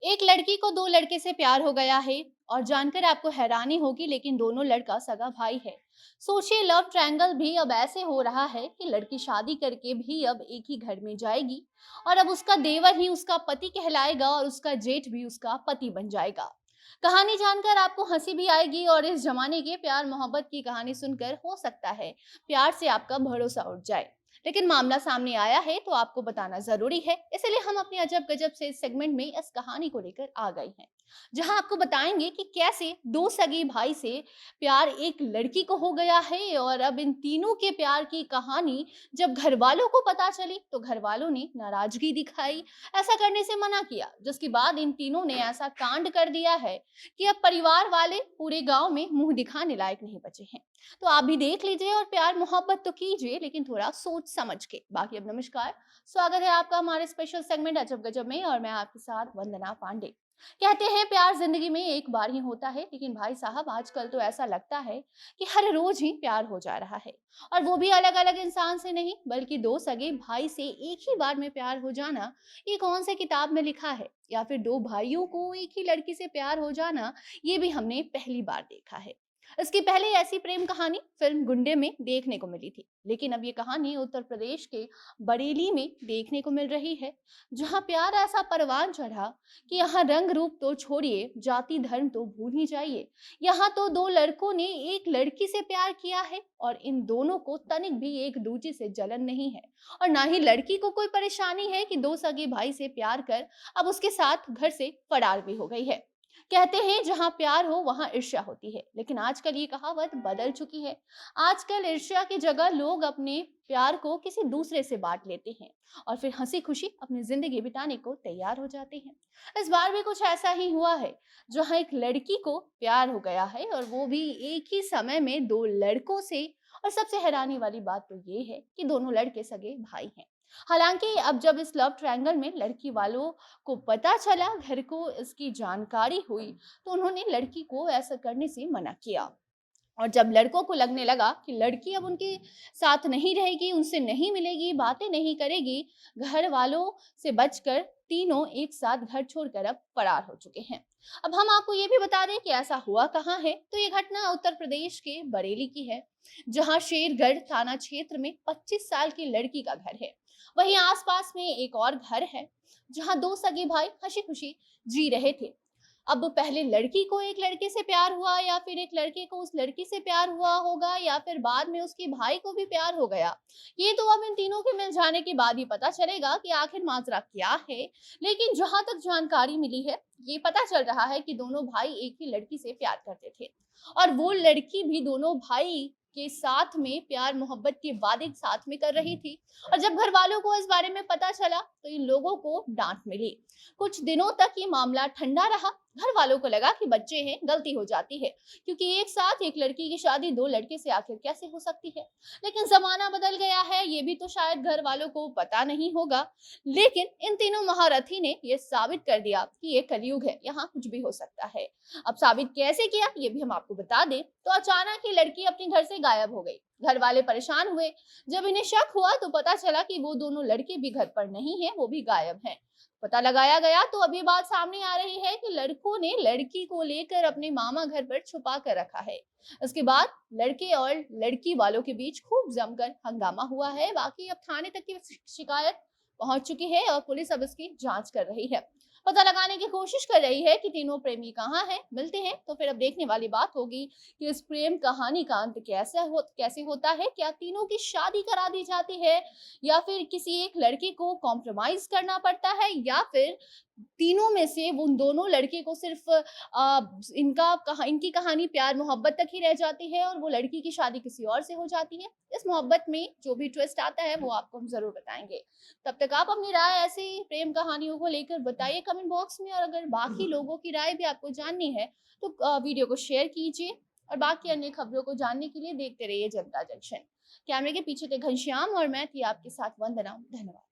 एक लड़की को दो लड़के से प्यार हो गया है और जानकर आपको हैरानी होगी, लेकिन दोनों लड़का सगा भाई है। सोचिए, लव ट्रायंगल भी अब ऐसे हो रहा है कि लड़की शादी करके भी अब एक ही घर में जाएगी और अब उसका देवर ही उसका पति कहलाएगा और उसका जेठ भी उसका पति बन जाएगा। कहानी जानकर आपको हंसी भी आएगी और इस जमाने के प्यार मोहब्बत की कहानी सुनकर हो सकता है प्यार से आपका भरोसा उठ जाए। लेकिन मामला सामने आया है तो आपको बताना जरूरी है, इसलिए हम अपने अजब गजब से इस सेगमेंट में इस कहानी को लेकर आ गए हैं, जहां आपको बताएंगे कि कैसे दो सगे भाई से प्यार एक लड़की को हो गया है और अब इन तीनों के प्यार की कहानी जब घर वालों को पता चली तो घर वालों ने नाराजगी दिखाई, ऐसा करने से मना किया, जिसके बाद इन तीनों ने ऐसा कांड कर दिया है कि अब परिवार वाले पूरे गांव में मुंह दिखाने लायक नहीं बचे हैं। तो आप भी देख लीजिए और प्यार मोहब्बत तो कीजिए, लेकिन थोड़ा सोच समझ के। बाकी अब नमस्कार, स्वागत है आपका हमारे स्पेशल सेगमेंट अजब गजब में और मैं आपके साथ वंदना पांडे। कहते हैं प्यार जिंदगी में एक बार ही होता है, लेकिन भाई साहब आजकल तो ऐसा लगता है कि हर रोज ही प्यार हो जा रहा है, और वो भी अलग अलग इंसान से नहीं बल्कि दो सगे भाई से एक ही बार में प्यार हो जाना। ये कौन से किताब में लिखा है, या फिर दो भाइयों को एक ही लड़की से प्यार हो जाना, ये भी हमने पहली बार देखा है। इसकी पहले ऐसी प्रेम कहानी फिल्म गुंडे में देखने को मिली थी, लेकिन अब ये कहानी उत्तर प्रदेश के बरेली में देखने को मिल रही है, जहां प्यार ऐसा परवान चढ़ा कि यहाँ रंग रूप तो छोड़िए, जाति धर्म तो भूल ही जाइए। यहाँ तो दो लड़कों ने एक लड़की से प्यार किया है और इन दोनों को तनिक भी एक दूसरे से जलन नहीं है, और ना ही लड़की को कोई परेशानी है कि दो सगे भाई से प्यार कर अब उसके साथ घर से फरार भी हो गई है। कहते हैं जहां प्यार हो वहां ईर्ष्या होती है, लेकिन आजकल ये कहावत बदल चुकी है। आजकल ईर्ष्या की जगह लोग अपने प्यार को किसी दूसरे से बांट लेते हैं और फिर हंसी खुशी अपनी जिंदगी बिताने को तैयार हो जाते हैं। इस बार भी कुछ ऐसा ही हुआ है, जहां एक लड़की को प्यार हो गया है और वो भी एक ही समय में दो लड़कों से। और सबसे हैरानी वाली बात तो ये है कि दोनों लड़के सगे भाई हैं। हालांकि अब जब इस लव ट्रायंगल में लड़की वालों को पता चला, घर को इसकी जानकारी हुई, तो उन्होंने लड़की को ऐसा करने से मना किया। और जब लड़कों को लगने लगा कि लड़की अब उनके साथ नहीं रहेगी, उनसे नहीं मिलेगी, बातें नहीं करेगी, घर वालों से बचकर तीनों एक साथ घर छोड़कर अब फरार हो चुके हैं। अब हम आपको ये भी बता दें कि ऐसा हुआ कहाँ है। तो ये घटना उत्तर प्रदेश के बरेली की है, जहां शेरगढ़ थाना क्षेत्र में 25 साल की लड़की का घर है। वहीं आसपास में एक और घर है, जहां दो सगे भाई हंसी खुशी जी रहे थे। अब पहले लड़की को एक लड़के से प्यार हुआ, या फिर एक लड़के को उस लड़की से प्यार हुआ होगा, या फिर बाद में उसके भाई को भी प्यार हो गया। ये तो अब इन तीनों के मिल जाने के बाद ही पता चलेगा कि आखिर माजरा क्या है। लेकिन जहां तक जानकारी मिली है, ये पता चल रहा है कि दोनों भाई एक ही लड़की से प्यार करते थे और वो लड़की भी दोनों भाई के साथ में प्यार मोहब्बत के वादे साथ में कर रही थी। और जब घर वालों को इस बारे में पता चला तो इन लोगों को डांट मिली। कुछ दिनों तक ये मामला ठंडा रहा। घर वालों को लगा कि बच्चे हैं, गलती हो जाती है, क्योंकि एक साथ एक लड़की की शादी दो लड़के से आखिर कैसे हो सकती है। लेकिन जमाना बदल गया है, ये भी तो शायद घर वालों को पता नहीं होगा। लेकिन इन तीनों महारथी ने ये साबित कर दिया कि ये कलयुग है, यहाँ कुछ भी हो सकता है। अब साबित कैसे किया ये भी हम आपको बता दें। तो अचानक ही लड़की अपने घर से गायब हो गई। घर वाले परेशान हुए। जब इन्हें शक हुआ तो पता चला कि वो दोनों लड़के भी घर पर नहीं है, वो भी गायब हैं। पता लगाया गया तो अभी बात सामने आ रही है कि लड़कों ने लड़की को लेकर अपने मामा घर पर छुपा कर रखा है। इसके बाद लड़के और लड़की वालों के बीच खूब जमकर हंगामा हुआ है। बाकी अब थाने तक की शिकायत पहुंच चुकी है और पुलिस अब इसकी जांच कर रही है, पता लगाने की कोशिश कर रही है कि तीनों प्रेमी कहाँ हैं, मिलते हैं तो फिर अब देखने वाली बात होगी कि इस प्रेम कहानी का अंत कैसे होता है। क्या तीनों की शादी करा दी जाती है, या फिर किसी एक लड़के को कॉम्प्रोमाइज करना पड़ता है, या फिर तीनों में से उन दोनों लड़के को सिर्फ इनकी कहानी प्यार मोहब्बत तक ही रह जाती है और वो लड़की की शादी किसी और से हो जाती है। इस मोहब्बत में जो भी ट्विस्ट आता है वो आपको हम जरूर बताएंगे। तब तक आप अपनी राय ऐसी प्रेम कहानियों को लेकर बताइए कमेंट बॉक्स में, और अगर बाकी लोगों की राय भी आपको जाननी है तो वीडियो को शेयर कीजिए। और बाकी अन्य खबरों को जानने के लिए देखते रहिए जनता जंक्शन। कैमरे के पीछे थे घनश्याम और मैं थी आपके साथ वंदना। धन्यवाद।